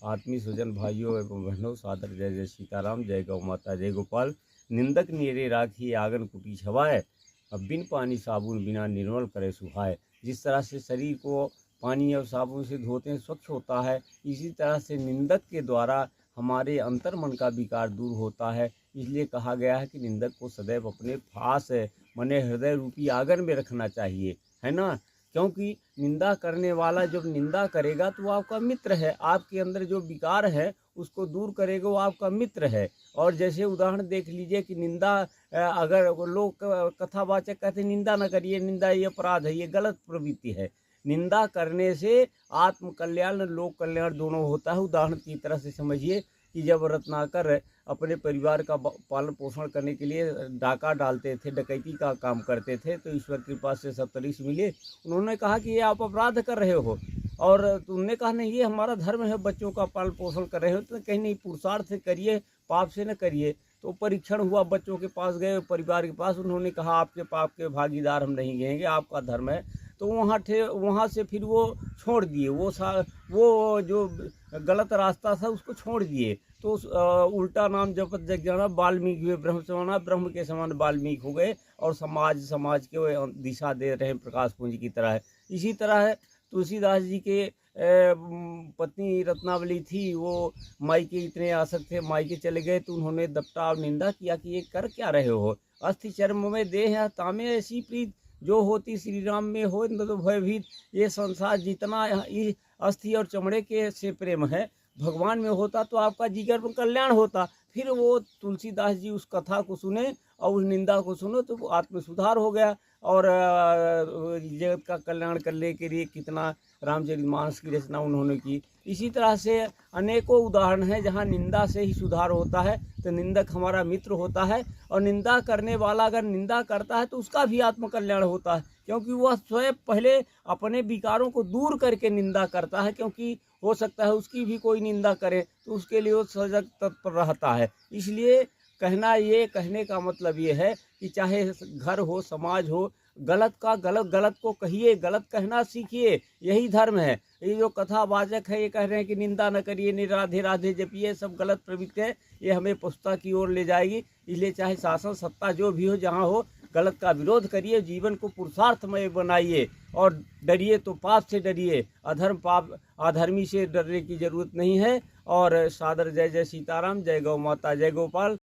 आत्मीय स्वजन भाइयों एवं बहनों, सादर जय जय सीताराम, जय गौ माता, जय गोपाल। निंदक नेरे राखी आंगन कुटी छवाए, अब बिन पानी साबुन बिना निर्मल करे सुहाए। जिस तरह से शरीर को पानी और साबुन से धोते हैं स्वच्छ होता है, इसी तरह से निंदक के द्वारा हमारे अंतर मन का विकार दूर होता है। इसलिए कहा गया है कि निंदक को सदैव अपने पास मने हृदय रूपी आंगन में रखना चाहिए, है ना। क्योंकि निंदा करने वाला जब निंदा करेगा तो वो आपका मित्र है, आपके अंदर जो विकार है उसको दूर करेगा, वो आपका मित्र है। और जैसे उदाहरण देख लीजिए कि निंदा अगर लोग कथावाचक कहते हैं निंदा न करिए, निंदा ये अपराध है, ये गलत प्रवृत्ति है। निंदा करने से आत्म कल्याण लोक कल्याण दोनों होता है। उदाहरण की तरह से समझिए कि जब रत्नाकर अपने परिवार का पालन पोषण करने के लिए डाका डालते थे, डकैती का काम करते थे, तो ईश्वर की कृपा से सप्तऋषि मिले। उन्होंने कहा कि ये आप अपराध कर रहे हो, और तुमने कहा नहीं ये हमारा धर्म है, बच्चों का पालन पोषण कर रहे हो। तो कहीं नहीं, पुरुषार्थ से करिए, पाप से न करिए। तो परीक्षण हुआ, बच्चों के पास गए, परिवार के पास, उन्होंने कहा आपके पाप के भागीदार हम नहीं रहेंगे, आपका धर्म है। तो वहाँ से फिर वो छोड़ दिए, वो जो गलत रास्ता था उसको छोड़ दिए। तो उल्टा नाम जपत जग जाना, वाल्मीकि हुए ब्रह्म समाना, ब्रह्म के समान वाल्मीकि हो गए, और समाज के दिशा दे रहे हैं प्रकाश पुंज की तरह है। इसी तरह है तुलसीदास जी के पत्नी रत्नावली थी, वो मायके इतने आसक्त थे, मायके चले गए तो उन्होंने दपटा और निंदा किया कि ये कर क्या रहे हो, अस्थि चर्म में देह है तामे ऐसी प्रीत, जो होती श्री राम में हो न तो भयभीत। ये संसार जितना अस्थि और चमड़े के से प्रेम है, भगवान में होता तो आपका जीवन में कल्याण होता। फिर वो तुलसीदास जी उस कथा को सुने और उस निंदा को सुनो तो आत्म सुधार हो गया, और जगत का कल्याण करने के लिए कितना रामचरितमानस की रचना उन्होंने की। इसी तरह से अनेकों उदाहरण हैं जहाँ निंदा से ही सुधार होता है। तो निंदक हमारा मित्र होता है, और निंदा करने वाला अगर निंदा करता है तो उसका भी आत्मकल्याण होता है, क्योंकि वह स्वयं पहले अपने विकारों को दूर करके निंदा करता है। क्योंकि हो सकता है उसकी भी कोई निंदा करे तो उसके लिए वो सजग तत्पर रहता है। इसलिए कहने का मतलब ये है कि चाहे घर हो, समाज हो, गलत को कहिए, गलत कहना सीखिए, यही धर्म है। ये जो कथावाचक है ये कह रहे हैं कि निंदा न करिए, राधे राधे जपिए, सब गलत प्रवृत्ति है, ये हमें पुस्तक की ओर ले जाएगी। इसलिए चाहे शासन सत्ता जो भी हो, जहाँ हो, गलत का विरोध करिए, जीवन को पुरुषार्थमय बनाइए, और डरिए तो पाप से डरिए, अधर्मी से डरने की जरूरत नहीं है। और सादर जय जय सीताराम, जय गौ माता, जय गोपाल।